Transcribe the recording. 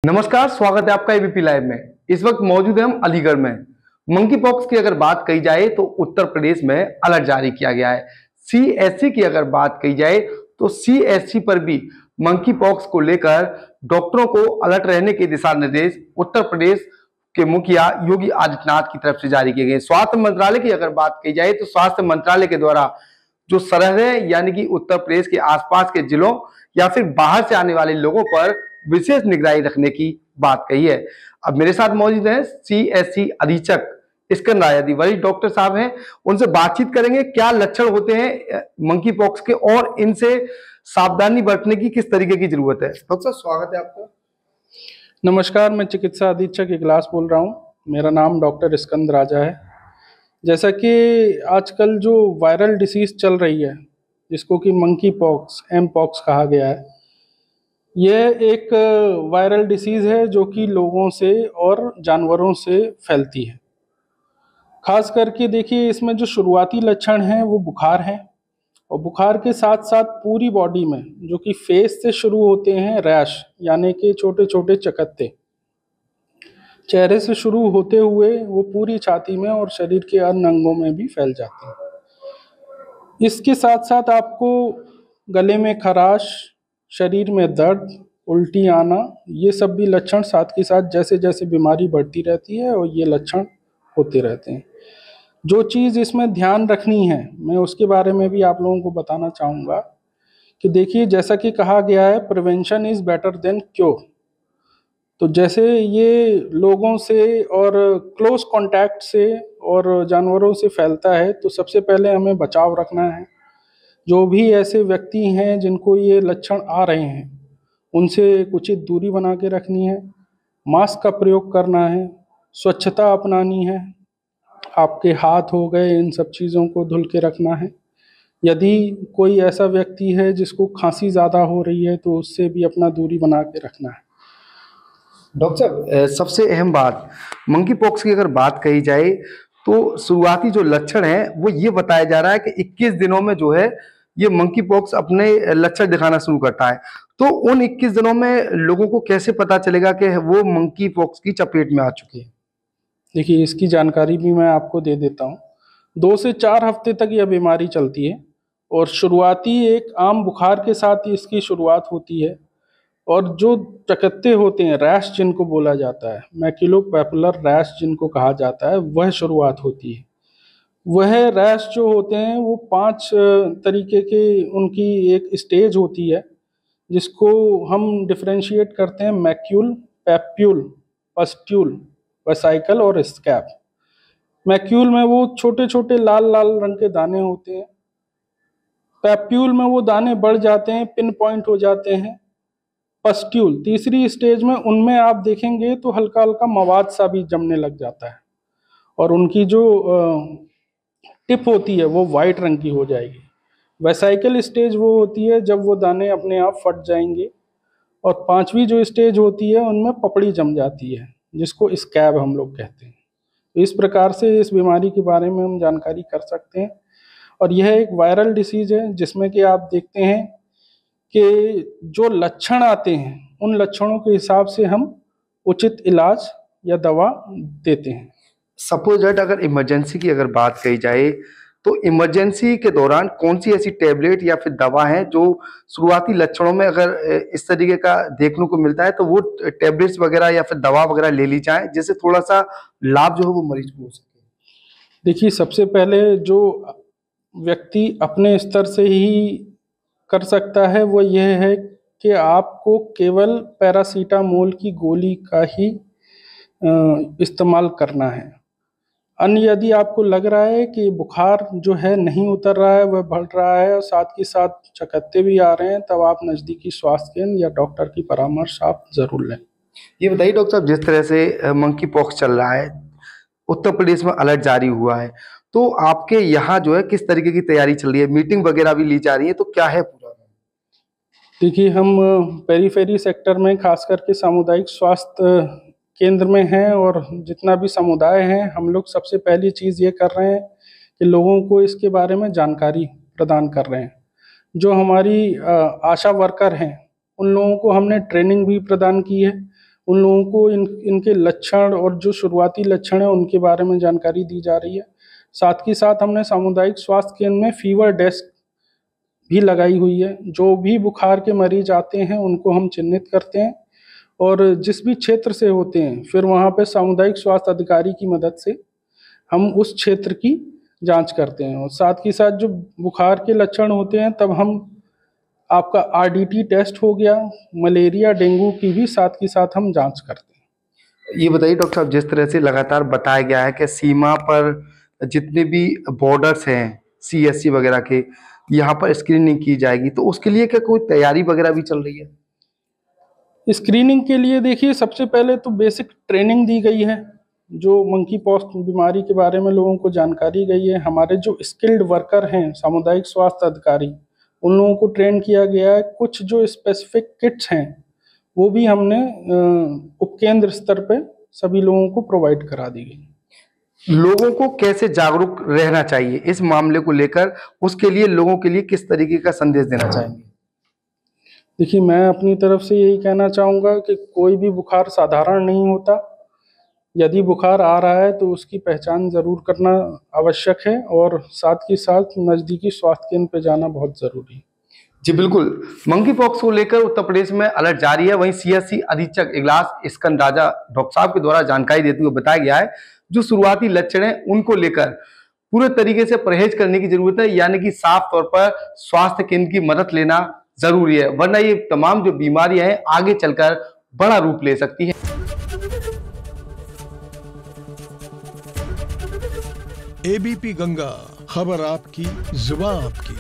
नमस्कार, स्वागत है आपका एबीपी लाइव में। इस वक्त मौजूद हैं हम अलीगढ़ में। मंकी पॉक्स की अगर बात कही जाए तो उत्तर प्रदेश में अलर्ट जारी किया गया है। सीएससी की अगर बात कही जाए तो सीएससी पर भी मंकी पॉक्स को लेकर डॉक्टरों को अलर्ट रहने के दिशा निर्देश उत्तर प्रदेश के मुखिया योगी आदित्यनाथ की तरफ से जारी किए गए। स्वास्थ्य मंत्रालय की अगर बात की जाए तो स्वास्थ्य मंत्रालय के द्वारा जो सरहदें यानी कि उत्तर प्रदेश के आसपास के जिलों या फिर बाहर से आने वाले लोगों पर विशेष निगरानी रखने की बात कही है। अब मेरे साथ मौजूद हैं सीएससी अधीक्षक स्कंद राजादी, वरिष्ठ डॉक्टर साहब हैं। उनसे बातचीत करेंगे क्या लक्षण होते हैं मंकी पॉक्स के और इनसे सावधानी बरतने की किस तरीके की जरूरत है। डॉक्टर साहब, स्वागत है आपका। नमस्कार, मैं चिकित्सा अधीक्षक इगलास बोल रहा हूँ। मेरा नाम डॉक्टर स्कंद राजा है। जैसा कि आजकल जो वायरल डिसीज़ चल रही है जिसको कि मंकी पॉक्स एम पॉक्स कहा गया है, यह एक वायरल डिसीज़ है जो कि लोगों से और जानवरों से फैलती है। खास करके देखिए, इसमें जो शुरुआती लक्षण हैं वो बुखार हैं, और बुखार के साथ साथ पूरी बॉडी में, जो कि फेस से शुरू होते हैं रैश यानी कि छोटे छोटे चकत्ते, चेहरे से शुरू होते हुए वो पूरी छाती में और शरीर के अन्य अंगों में भी फैल जाते हैं। इसके साथ साथ आपको गले में खराश, शरीर में दर्द, उल्टी आना, ये सब भी लक्षण साथ के साथ जैसे जैसे बीमारी बढ़ती रहती है और ये लक्षण होते रहते हैं। जो चीज़ इसमें ध्यान रखनी है, मैं उसके बारे में भी आप लोगों को बताना चाहूँगा कि देखिए, जैसा कि कहा गया है, prevention is better than cure. तो जैसे ये लोगों से और क्लोज कांटेक्ट से और जानवरों से फैलता है, तो सबसे पहले हमें बचाव रखना है। जो भी ऐसे व्यक्ति हैं जिनको ये लक्षण आ रहे हैं, उनसे उचित दूरी बना के रखनी है, मास्क का प्रयोग करना है, स्वच्छता अपनानी है, आपके हाथ हो गए, इन सब चीज़ों को धुल के रखना है। यदि कोई ऐसा व्यक्ति है जिसको खांसी ज़्यादा हो रही है तो उससे भी अपना दूरी बना के रखना है। डॉक्टर साहब, सबसे अहम बात मंकी पॉक्स की अगर बात कही जाए तो शुरुआती जो लक्षण है वो ये बताया जा रहा है कि 21 दिनों में जो है ये मंकी पॉक्स अपने लक्षण दिखाना शुरू करता है। तो उन 21 दिनों में लोगों को कैसे पता चलेगा कि वो मंकी पॉक्स की चपेट में आ चुके हैं। देखिए, इसकी जानकारी भी मैं आपको दे देता हूँ। 2 से 4 हफ्ते तक यह बीमारी चलती है और शुरुआती एक आम बुखार के साथ ही इसकी शुरुआत होती है, और जो चकत्ते होते हैं, रैश जिनको बोला जाता है, मैक्युलोपैपुलर रैश जिनको कहा जाता है, वह शुरुआत होती है। वह रैश जो होते हैं वो 5 तरीके के उनकी एक स्टेज होती है, जिसको हम डिफरेंशिएट करते हैं मैक्यूल, पैप्यूल, पस्ट्यूल, वेसाइकल और स्कैब। मैक्यूल में वो छोटे छोटे लाल लाल रंग के दाने होते हैं। पैप्यूल में वो दाने बढ़ जाते हैं, पिन पॉइंट हो जाते हैं। पस्ट्यूल तीसरी स्टेज में, उनमें आप देखेंगे तो हल्का हल्का मवाद सा भी जमने लग जाता है, और उनकी जो टिप होती है वो वाइट रंग की हो जाएगी। वेसाइकल स्टेज वो होती है जब वो दाने अपने आप फट जाएंगे, और 5वीं जो स्टेज होती है उनमें पपड़ी जम जाती है, जिसको स्कैब हम लोग कहते हैं। तो इस प्रकार से इस बीमारी के बारे में हम जानकारी कर सकते हैं। और यह एक वायरल डिसीज है जिसमें कि आप देखते हैं कि जो लक्षण आते हैं, उन लक्षणों के हिसाब से हम उचित इलाज या दवा देते हैं। सपोज दैट अगर इमरजेंसी की अगर बात कही जाए तो इमरजेंसी के दौरान कौन सी ऐसी टेबलेट या फिर दवा है जो शुरुआती लक्षणों में अगर इस तरीके का देखने को मिलता है तो वो टेबलेट्स वगैरह या फिर दवा वगैरह ले ली जाए जिससे थोड़ा सा लाभ जो है वो मरीज को हो सके। देखिए, सबसे पहले जो व्यक्ति अपने स्तर से ही कर सकता है वो यह है कि आपको केवल पैरासीटामोल की गोली का ही इस्तेमाल करना है। अन्य यदि आपको लग रहा है कि बुखार जो है नहीं उतर रहा है, वह बढ़ रहा है और साथ के साथ चकत्ते भी आ रहे हैं, तब आप नज़दीकी स्वास्थ्य केंद्र या डॉक्टर की परामर्श आप ज़रूर लें। ये बताइए डॉक्टर साहब, जिस तरह से मंकी पॉक्स चल रहा है, उत्तर प्रदेश में अलर्ट जारी हुआ है, तो आपके यहाँ जो है किस तरीके की तैयारी चल रही है, मीटिंग वगैरह भी ली जा रही है, तो क्या है पूरा? देखिए, हम पेरीफेरी सेक्टर में खास करके सामुदायिक स्वास्थ्य केंद्र में हैं, और जितना भी समुदाय है, हम लोग सबसे पहली चीज़ ये कर रहे हैं कि लोगों को इसके बारे में जानकारी प्रदान कर रहे हैं। जो हमारी आशा वर्कर हैं, उन लोगों को हमने ट्रेनिंग भी प्रदान की है। उन लोगों को इनके लक्षण और जो शुरुआती लक्षण है उनके बारे में जानकारी दी जा रही है। साथ ही साथ हमने सामुदायिक स्वास्थ्य केंद्र में फीवर डेस्क भी लगाई हुई है। जो भी बुखार के मरीज आते हैं उनको हम चिन्हित करते हैं और जिस भी क्षेत्र से होते हैं फिर वहाँ पे सामुदायिक स्वास्थ्य अधिकारी की मदद से हम उस क्षेत्र की जांच करते हैं। और साथ ही साथ जो बुखार के लक्षण होते हैं तब हम आपका RDT टेस्ट हो गया, मलेरिया डेंगू की भी साथ ही साथ हम जांच करते हैं। ये बताइए डॉक्टर साहब, जिस तरह से लगातार बताया गया है कि सीमा पर जितने भी बॉर्डर्स हैं CSC वगैरह के, यहाँ पर स्क्रीनिंग की जाएगी, तो उसके लिए क्या कोई तैयारी वगैरह भी चल रही है? स्क्रीनिंग के लिए देखिए सबसे पहले तो बेसिक ट्रेनिंग दी गई है, जो मंकी पॉक्स बीमारी के बारे में लोगों को जानकारी गई है। हमारे जो स्किल्ड वर्कर हैं सामुदायिक स्वास्थ्य अधिकारी, उन लोगों को ट्रेन किया गया है। कुछ जो स्पेसिफिक किट्स हैं वो भी हमने उपकेंद्र स्तर पे सभी लोगों को प्रोवाइड करा दी गई। लोगों को कैसे जागरूक रहना चाहिए इस मामले को लेकर, उसके लिए लोगों के लिए किस तरीके का संदेश देना चाहेंगे? देखिए, मैं अपनी तरफ से यही कहना चाहूँगा कि कोई भी बुखार साधारण नहीं होता। यदि बुखार आ रहा है तो उसकी पहचान ज़रूर करना आवश्यक है और साथ ही साथ नज़दीकी स्वास्थ्य केंद्र पे जाना बहुत ज़रूरी है। जी बिल्कुल, मंकी पॉक्स को लेकर उत्तर प्रदेश में अलर्ट जारी है। वहीं CSC अधीक्षक इगलास स्कंद राजा डॉक्टर साहब के द्वारा जानकारी देते हुए बताया गया है जो शुरुआती लक्षण है उनको लेकर पूरे तरीके से परहेज करने की जरूरत है, यानी कि साफ तौर पर स्वास्थ्य केंद्र की मदद लेना जरूरी है, वरना ये तमाम जो बीमारियां हैं आगे चलकर बड़ा रूप ले सकती हैं। ABP गंगा, खबर आपकी, जुबान आपकी।